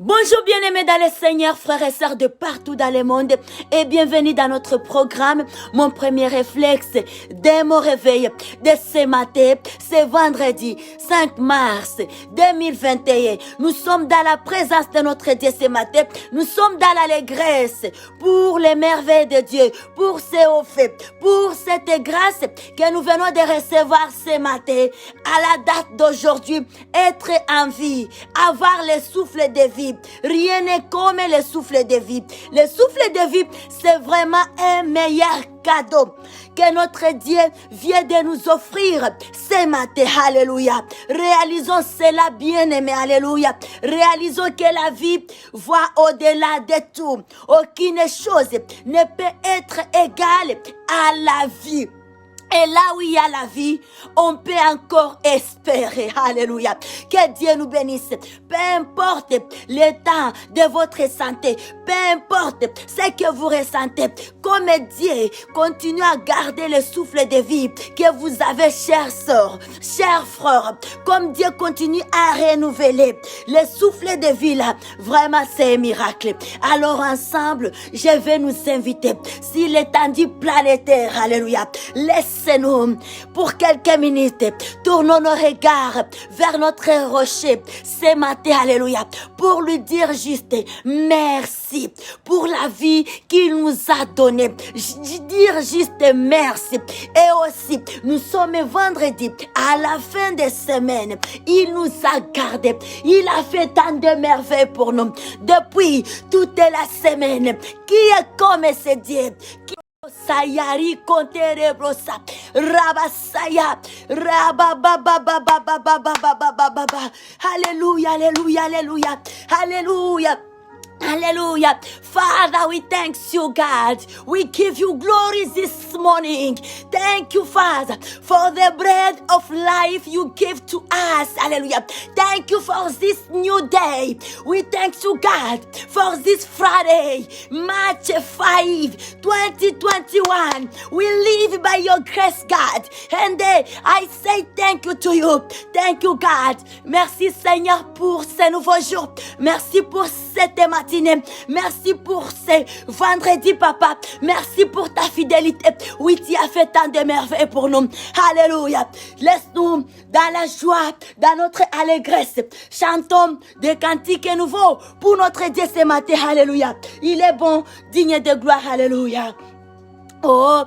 Bonjour bien-aimés dans le Seigneur, frères et sœurs de partout dans le monde et bienvenue dans notre programme. Mon premier réflexe dès mon réveil de ce matin, c'est vendredi 5 mars 2021. Nous sommes dans la présence de notre Dieu ce matin. Nous sommes dans l'allégresse pour les merveilles de Dieu, pour ses hauts faits, pour cette grâce que nous venons de recevoir ce matin. À la date d'aujourd'hui, être en vie, avoir le souffle de vie. Rien n'est comme le souffle de vie. Le souffle de vie, c'est vraiment un meilleur cadeau que notre Dieu vient de nous offrir ce matin. Alléluia. Réalisons cela, bien-aimés. Alléluia. Réalisons que la vie va au-delà de tout. Aucune chose ne peut être égale à la vie. Et là où il y a la vie, on peut encore espérer. Alléluia. Que Dieu nous bénisse. Peu importe l'état de votre santé, peu importe ce que vous ressentez, comme Dieu continue à garder le souffle de vie que vous avez, chères sœurs, chers frères, comme Dieu continue à renouveler le souffle de vie là, vraiment c'est un miracle. Alors ensemble, je vais nous inviter, si l'étendue planétaire, alléluia, laissez-nous pour quelques minutes, tournons nos regards vers notre rocher ce matin, alléluia, pour lui dire juste merci pour la vie qu'il nous a donnée. Dire juste merci. Et aussi, nous sommes vendredi, à la fin de semaine, il nous a gardés. Il a fait tant de merveilles pour nous. Depuis toute la semaine, qui est comme ce Dieu? Sayari konterebrosa rabasaya rabababababababababababa. Alléluia, alléluia, alléluia, alléluia. Hallelujah. Father, we thank you, God. We give you glory this morning. Thank you, Father, for the bread of life you give to us. Hallelujah. Thank you for this new day. We thank you, God, for this Friday, March 5, 2021. We live by your grace, God. And I say thank you to you. Thank you, God. Merci, Seigneur, pour ce nouveau jour. Merci pour cette matinée. Merci pour ce vendredi, papa. Merci pour ta fidélité. Oui, tu as fait tant de merveilles pour nous. Alléluia. Laisse-nous dans la joie, dans notre allégresse. Chantons des cantiques nouveaux pour notre Dieu ce matin. Alléluia. Il est bon, digne de gloire. Alléluia. Oh,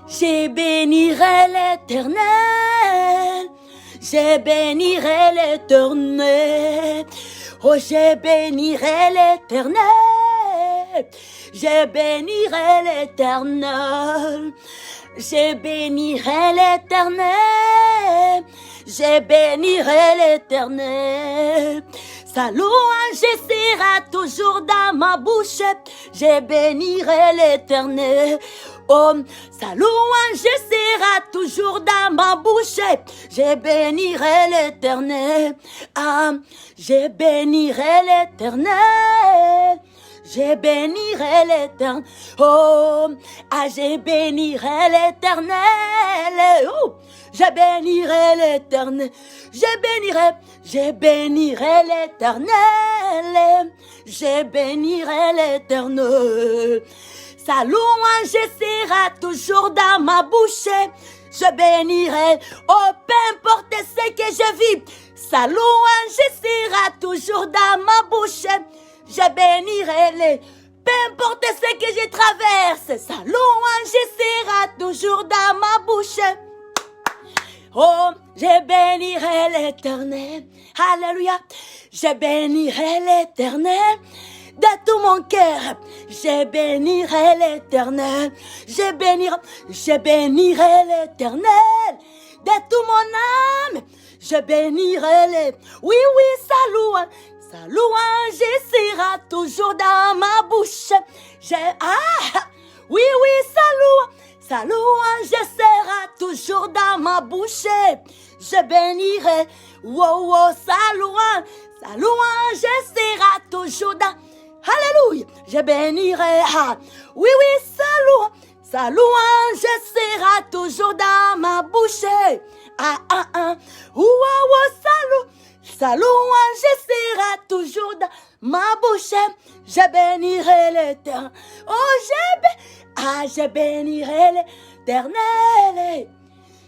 je bénirai l'Éternel. Je bénirai l'Éternel. Oh, je bénirai l'Éternel. Je bénirai l'Éternel. Je bénirai l'Éternel. Je bénirai l'Éternel. Sa louange sera toujours dans ma bouche. Je bénirai l'Éternel. Oh, sa louange sera toujours dans ma bouche. Je bénirai l'Éternel. Ah, je bénirai l'Éternel. Je bénirai l'Éternel. Oh, ah, je bénirai l'Éternel. Oh, je bénirai l'Éternel. Je bénirai l'Éternel. Je bénirai l'Éternel. Sa louange sera toujours dans ma bouche. Je bénirai, oh, peu importe ce que je vis. Sa louange sera toujours dans ma bouche. Je bénirai les, peu importe ce que je traverse. Sa louange sera toujours dans ma bouche. Oh, je bénirai l'Éternel. Alléluia. Je bénirai l'Éternel. De tout mon cœur, je bénirai l'Éternel. Je bénirai l'Éternel. De tout mon âme, je bénirai l'Éternel. Oui, sa louange sera toujours dans ma bouche. Oui, sa louange sera toujours dans ma bouche. Je bénirai, sa louange sera toujours dans. Alléluia, je bénirai. Oui, sa louange sera toujours dans ma bouche. Sa louange sera toujours dans ma bouche. Je bénirai l'Éternel. Oh, je bénirai l'Éternel.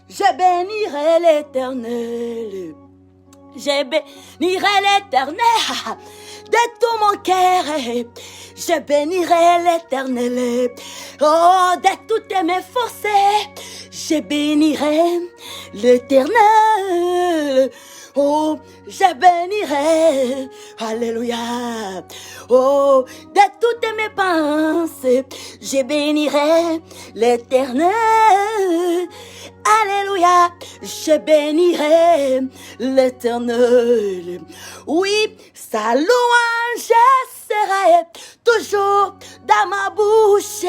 Je bénirai l'Éternel. Je bénirai l'Éternel de tout mon cœur. Je bénirai l'Éternel. Oh, de toutes mes forces. Je bénirai l'Éternel. Oh, je bénirai, alléluia. Oh, de toutes mes pensées, je bénirai l'Éternel. Alléluia, je bénirai l'Éternel. Oui, sa louange sera toujours dans ma bouche.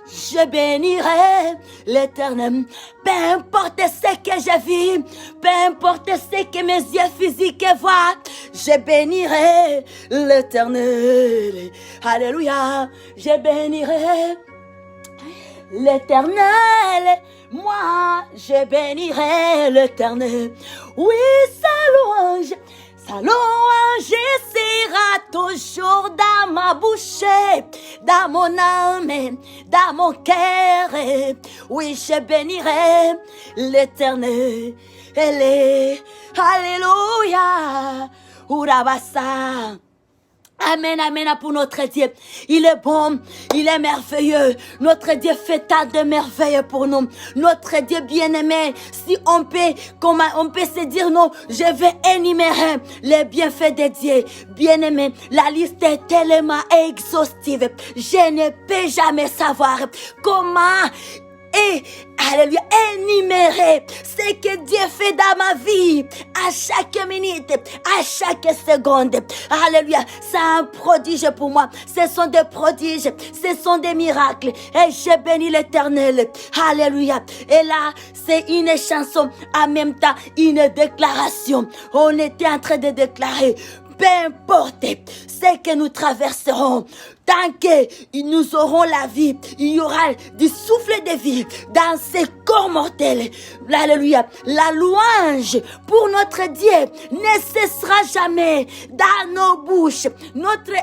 Je bénirai l'Éternel. Peu importe ce que je vis, peu importe ce que mes yeux physiques voient, je bénirai l'Éternel. Alléluia, je bénirai l'Éternel. Moi, je bénirai l'Éternel. Oui, sa louange sera toujours dans ma bouche, dans mon âme, dans mon cœur. Oui, je bénirai l'Éternel. Alléluia. Urabasa. Amen, amen pour notre Dieu. Il est bon, il est merveilleux. Notre Dieu fait tant de merveilles pour nous. Notre Dieu bien-aimé, si on peut se dire non, je vais énumérer les bienfaits de Dieu. Bien-aimé, la liste est tellement exhaustive. Je ne peux jamais savoir comment alléluia, énumérer ce que Dieu fait dans ma vie, à chaque minute, à chaque seconde. Alléluia, c'est un prodige pour moi. Ce sont des prodiges, ce sont des miracles. Et je bénis l'Éternel. Alléluia. Et là, c'est une chanson, en même temps, une déclaration. On était en train de déclarer, peu importe ce que nous traverserons, tant que nous aurons la vie, il y aura du souffle de vie dans ces corps mortels. Alléluia. La louange pour notre Dieu ne cessera jamais dans nos bouches. Notre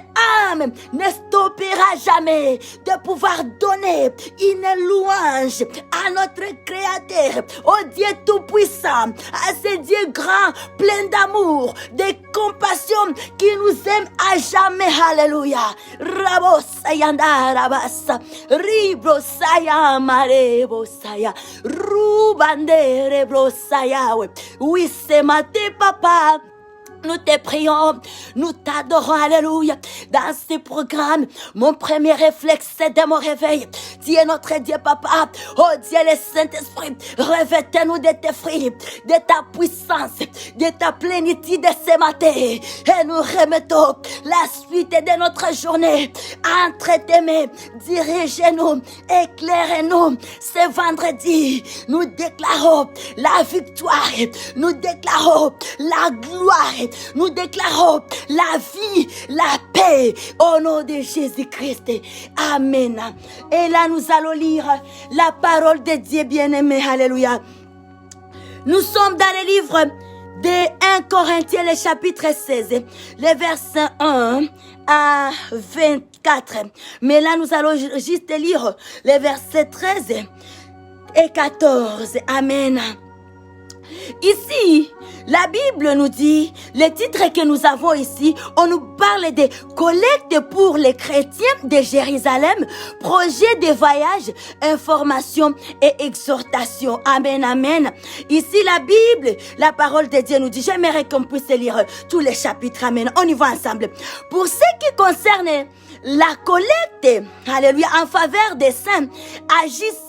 âme ne stoppera jamais de pouvoir donner une louange à notre Créateur, au Dieu Tout-Puissant, à ce Dieu grand, plein d'amour, de compassion, qui nous aime à jamais. Alléluia. Rabosayanda rabasa, ribrosaya marebosaya, rubandere brosaya. Oui, c'est matin, papa. Nous te prions, nous t'adorons, alléluia. Dans ce programme, mon premier réflexe, c'est de mon réveil. Dieu notre Dieu, papa. Oh Dieu, le Saint-Esprit, revêtez-nous de tes fruits, de ta puissance, de ta plénitude ce matin. Et nous remettons la suite de notre journée entre tes mains. Dirigez-nous, éclairez-nous. Ce vendredi, nous déclarons la victoire. Nous déclarons la gloire. Nous déclarons la vie, la paix au nom de Jésus-Christ. Amen. Et là, nous allons lire la parole de Dieu bien-aimé. Alléluia. Nous sommes dans le livre de 1 Corinthiens, le chapitre 16, le verset 1 à 24. Mais là, nous allons juste lire les versets 13 et 14. Amen. Ici, la Bible nous dit, le titre que nous avons ici, on nous parle de collecte pour les chrétiens de Jérusalem, projet de voyage, information et exhortation. Amen, amen. Ici, la Bible, la parole de Dieu nous dit, j'aimerais qu'on puisse lire tous les chapitres. Amen. On y va ensemble. Pour ce qui concerne la collecte, alléluia, en faveur des saints, agissent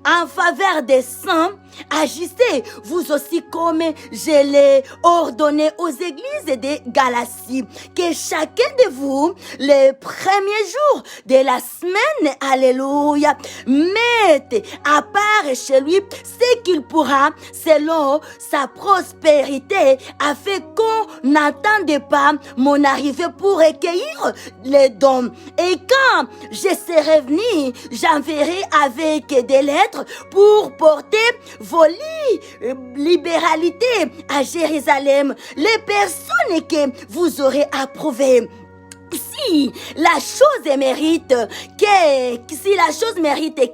en faveur des saints, agissez vous aussi comme je l'ai ordonné aux églises de Galatie, que chacun de vous, les premiers jours de la semaine, alléluia, mette à part chez lui ce qu'il pourra selon sa prospérité, afin qu'on n'attende pas mon arrivée pour recueillir les dons. Et quand je serai venu, j'enverrai avec des lettres pour porter vos libéralités à Jérusalem, les personnes que vous aurez approuvées. Si la chose mérite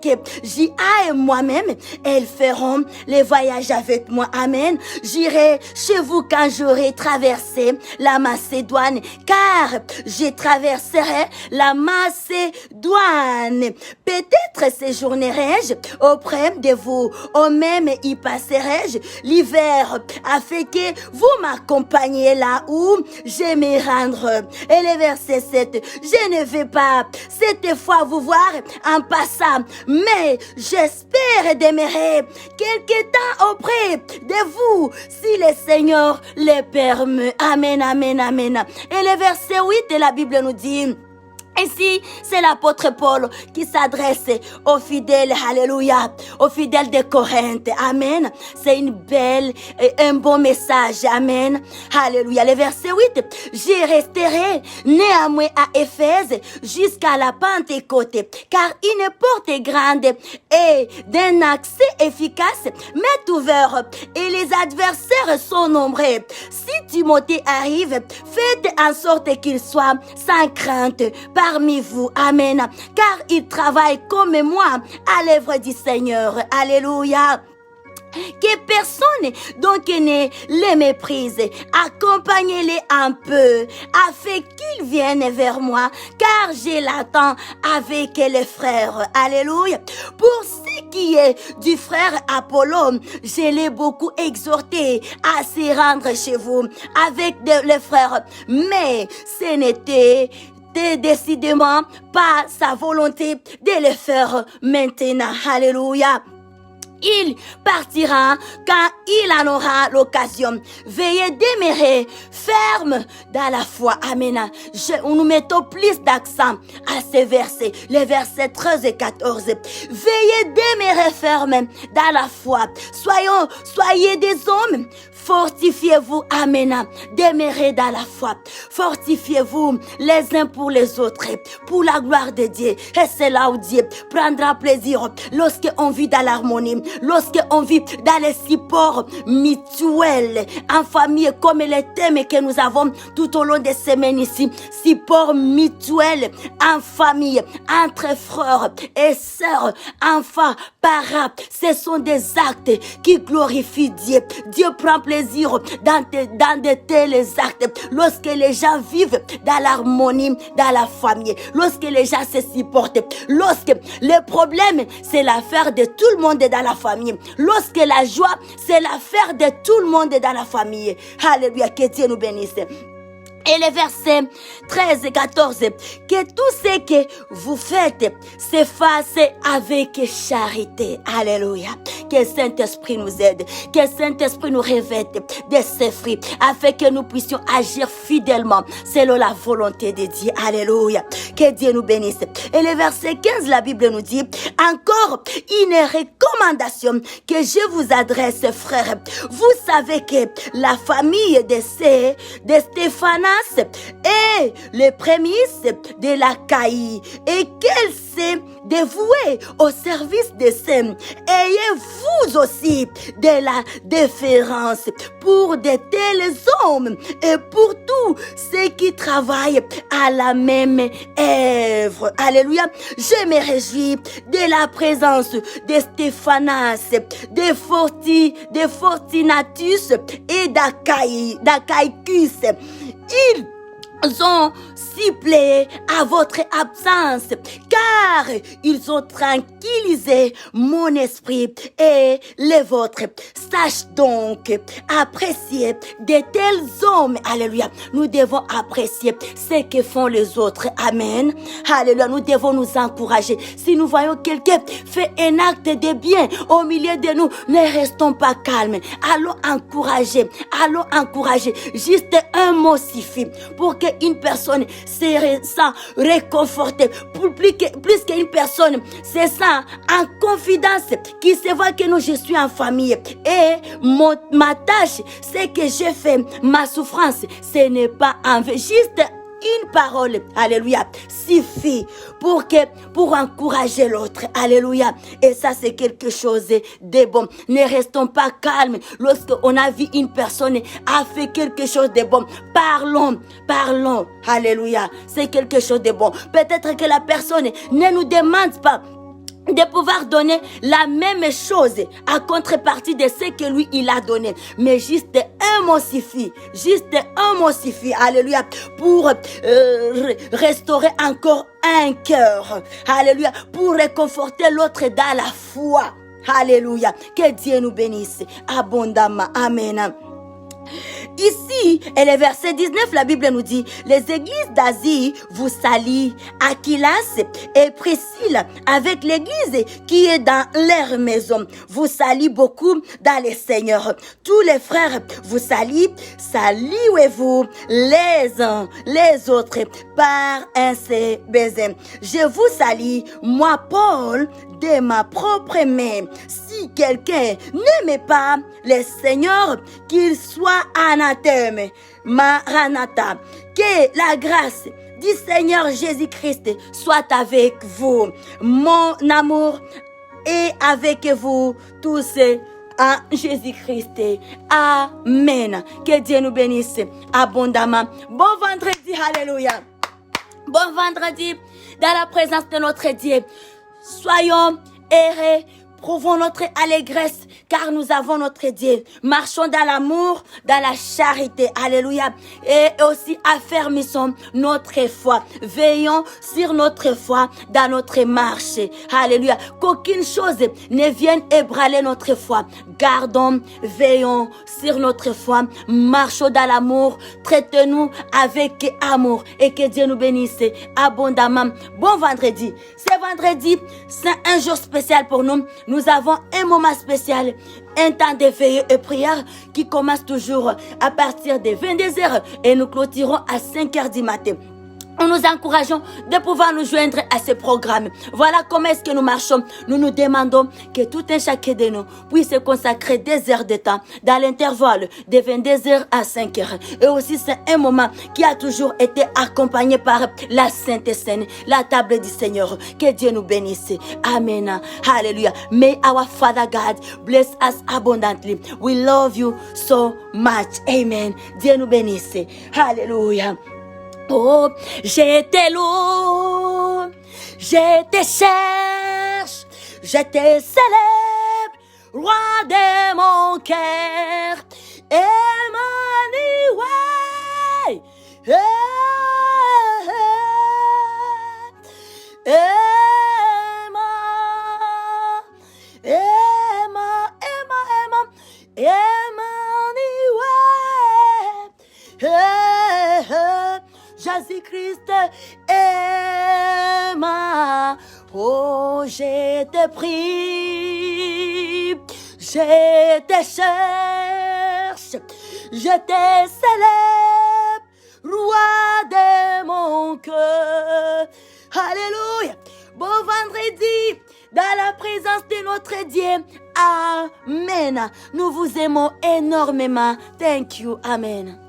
que j'y aille moi-même, elles feront les voyages avec moi. Amen. J'irai chez vous quand j'aurai traversé la Macédoine, car je traverserai la Macédoine. Peut-être séjournerai-je auprès de vous, ou même y passerai-je l'hiver, afin que vous m'accompagniez là où je me rendrai. Et le verset 7, je ne vais pas cette fois vous voir en passant, mais j'espère demeurer quelque temps auprès de vous, si le Seigneur le permet. Amen, amen, amen. Et le verset 8 de la Bible nous dit: ainsi, c'est l'apôtre Paul qui s'adresse aux fidèles, alléluia, aux fidèles de Corinthe, amen. C'est un bon message, amen, alléluia. Le verset 8, j'y resterai néanmoins à Éphèse jusqu'à la Pentecôte, car une porte grande et d'un accès efficace m'est ouvert, et les adversaires sont nombreux. Si Timothée arrive, faites en sorte qu'il soit sans crainte parmi vous, amen, car il travaille comme moi à l'œuvre du Seigneur, alléluia. Que personne donc ne les méprise, accompagnez-les un peu, afin qu'ils viennent vers moi, car je l'attends avec les frères, alléluia. Pour ce qui est du frère Apollon, je l'ai beaucoup exhorté à se rendre chez vous avec les frères, mais ce n'était décidément pas sa volonté de le faire maintenant. Alléluia. Il partira quand il en aura l'occasion. Veuillez demeurer ferme dans la foi. Amen. Nous mettons plus d'accent à ces versets, les versets 13 et 14. Veuillez demeurer ferme dans la foi. Soyez des hommes. Fortifiez-vous, amen. Demeurez dans la foi. Fortifiez-vous les uns pour les autres, pour la gloire de Dieu. Et c'est là où Dieu prendra plaisir lorsqu'on vit dans l'harmonie, lorsqu'on vit dans les supports mutuels, en famille, comme les thèmes que nous avons tout au long des semaines ici. Support mutuel en famille, entre frères et sœurs, enfants, parents. Ce sont des actes qui glorifient Dieu. Dieu prend plaisir dans de tels actes, lorsque les gens vivent dans l'harmonie dans la famille, lorsque les gens se supportent, lorsque le problème c'est l'affaire de tout le monde dans la famille, lorsque la joie c'est l'affaire de tout le monde dans la famille. Alléluia, que Dieu nous bénisse. Et les versets 13 et 14, que tout ce que vous faites se fasse avec charité. Alléluia. Que Saint-Esprit nous aide, que Saint-Esprit nous revête de ses fruits, afin que nous puissions agir fidèlement selon la volonté de Dieu. Alléluia. Que Dieu nous bénisse. Et le verset 15, la Bible nous dit, encore une recommandation que je vous adresse, frères. Vous savez que la famille de Stéphanas et les prémices de la Caïe, et qu'elle s'est dévouée au service des saints. Ayez vous aussi de la déférence pour de tels hommes et pour tous ceux qui travaillent à la même œuvre. Alléluia. Je me réjouis de la présence de Stéphanas, de Fortunatus et d'Achaïcus. Ils ont ciblé à votre absence, car ils ont tranquillisé mon esprit et le vôtre. Sache donc apprécier de tels hommes. Alléluia. Nous devons apprécier ce que font les autres. Amen. Alléluia. Nous devons nous encourager. Si nous voyons quelqu'un faire un acte de bien au milieu de nous, ne restons pas calmes. Allons encourager. Allons encourager. Juste un mot suffit pour qu'une personne se sent réconfortée. Plus qu'une personne se sent en confidence, qui se voit que nous, je suis en famille. Et ma tâche, c'est que je fais ma souffrance. Ce n'est pas en vain. Juste une parole, alléluia, suffit pour encourager l'autre, alléluia. Et ça, c'est quelque chose de bon. Ne restons pas calmes lorsqu'on a vu une personne a fait quelque chose de bon. Parlons, alléluia. C'est quelque chose de bon. Peut-être que la personne ne nous demande pas de pouvoir donner la même chose à contrepartie de ce que lui il a donné, mais juste un mot suffit, alléluia, pour restaurer encore un cœur, alléluia, pour réconforter l'autre dans la foi, alléluia. Que Dieu nous bénisse abondamment, amen. Ici, et le verset 19, la Bible nous dit, les églises d'Asie vous saluent, Aquilas et Priscille, avec l'église qui est dans leur maison, vous saluent beaucoup dans le Seigneur. Tous les frères vous saluent, saluez-vous les uns les autres par un seul baiser. Je vous salue, moi Paul, de ma propre main. Si quelqu'un n'aime pas le Seigneur, qu'il soit anathème. Maranatha. Que la grâce du Seigneur Jésus-Christ soit avec vous. Mon amour est avec vous tous en Jésus-Christ. Amen. Que Dieu nous bénisse abondamment. Bon vendredi, alléluia. Bon vendredi dans la présence de notre Dieu. Soyons heureux, prouvons notre allégresse, car nous avons notre Dieu. Marchons dans l'amour, dans la charité. Alléluia. Et aussi affermissons notre foi. Veillons sur notre foi dans notre marche. Alléluia. Qu'aucune chose ne vienne ébranler notre foi. Gardons, veillons sur notre foi. Marchons dans l'amour. Traitons-nous avec amour. Et que Dieu nous bénisse abondamment. Bon vendredi. C'est vendredi. C'est un jour spécial pour nous. Nous avons un moment spécial, un temps de veillée et prière qui commence toujours à partir de 22h et nous clôturons à 5h du matin. Nous nous encourageons de pouvoir nous joindre à ce programme. Voilà comment est-ce que nous marchons. Nous nous demandons que tout un chacun de nous puisse consacrer des heures de temps dans l'intervalle de 22h à 5h. Et aussi c'est un moment qui a toujours été accompagné par la Sainte Seine, la table du Seigneur. Que Dieu nous bénisse. Amen. Hallelujah. May our Father God bless us abundantly. We love you so much. Amen. Dieu nous bénisse. Hallelujah. Oh, je te loue, je te cherche, je te célèbre, roi de mon cœur, Emmanuel, Jésus-Christ aima, oh je te prie, je te cherche, je te célèbre, roi de mon cœur. Alléluia. Bon vendredi dans la présence de notre Dieu. Amen. Nous vous aimons énormément. Thank you. Amen.